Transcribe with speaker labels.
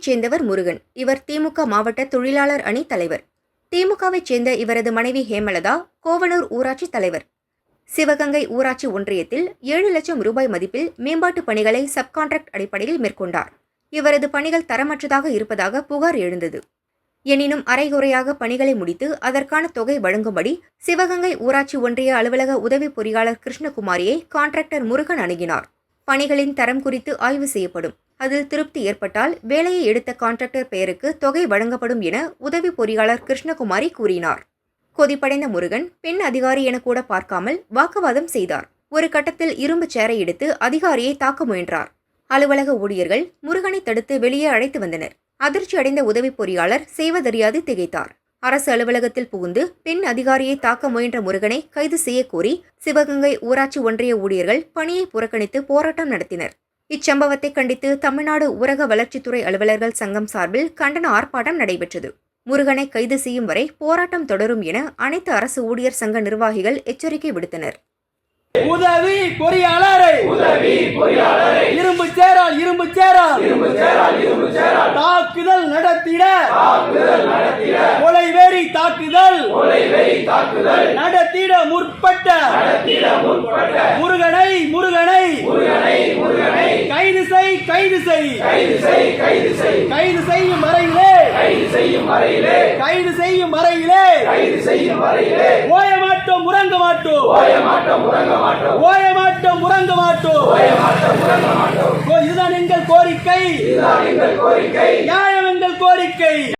Speaker 1: சிவகங்கையைச் சேர்ந்தவர் முருகன். இவர் திமுக மாவட்ட தொழிலாளர் அணி தலைவர். திமுகவைச் சேர்ந்த இவரது மனைவி ஹேமலதா கோவனூர் ஊராட்சி தலைவர். சிவகங்கை ஊராட்சி ஒன்றியத்தில் 7 லட்சம் ரூபாய் மதிப்பில் மேம்பாட்டு பணிகளை சப்கான்ட்ராக்ட் அடிப்படையில் மேற்கொண்டார். இவரது பணிகள் தரமற்றதாக இருப்பதாக புகார் எழுந்தது. எனினும் அரைகுறையாக பணிகளை முடித்து அதற்கான தொகை வழங்கும்படி சிவகங்கை ஊராட்சி ஒன்றிய அலுவலக உதவி பொறியாளர் கிருஷ்ணகுமாரியை கான்ட்ராக்டர் முருகன் அணுகினார். பணிகளின் தரம் குறித்து ஆய்வு செய்யப்படும். அதில் திருப்தி ஏற்பட்டால் வேலையை எடுத்த கான்ட்ராக்டர் பெயருக்கு தொகை வழங்கப்படும் என உதவி பொறியாளர் கிருஷ்ணகுமாரி கூறினார். கொதிப்படைந்த முருகன் பெண் அதிகாரி என கூட பார்க்காமல் வாக்குவாதம் செய்தார். ஒரு கட்டத்தில் இரும்பு சேரை எடுத்து அதிகாரியை தாக்க முயன்றார். அலுவலக ஊழியர்கள் முருகனை தடுத்து வெளியே அழைத்து வந்தனர். அதிர்ச்சி அடைந்த உதவி பொறியாளர் செய்வதறியாது திகைத்தார். அரசு அலுவலகத்தில் புகுந்து பெண் அதிகாரியை தாக்க முயன்ற முருகனை கைது செய்யக்கோரி சிவகங்கை ஊராட்சி ஒன்றிய ஊழியர்கள் பணியை புறக்கணித்து போராட்டம் நடத்தினர். இச்சம்பவத்தை கண்டித்து தமிழ்நாடு ஊரக வளர்ச்சித்துறை அலுவலர்கள் சங்கம் சார்பில் கண்டன ஆர்ப்பாட்டம் நடைபெற்றது. முருகனை கைது செய்யும் வரை போராட்டம் தொடரும் என அனைத்து அரசு ஊழியர் சங்க நிர்வாகிகள் எச்சரிக்கை விடுத்தனர்.
Speaker 2: உதவி பொறியாளரை இரும்பு சேரால் தாக்குதல் நடத்திட கொலைவெறி தாக்குதல் நடத்திட முற்பட்ட முருகனை கைது செய்யும் வரையிலே ஓய மாட்டோம் உறங்க மாட்டோம். இதுதான் எங்கள் கோரிக்கை. நியாயம் எங்கள் கோரிக்கை.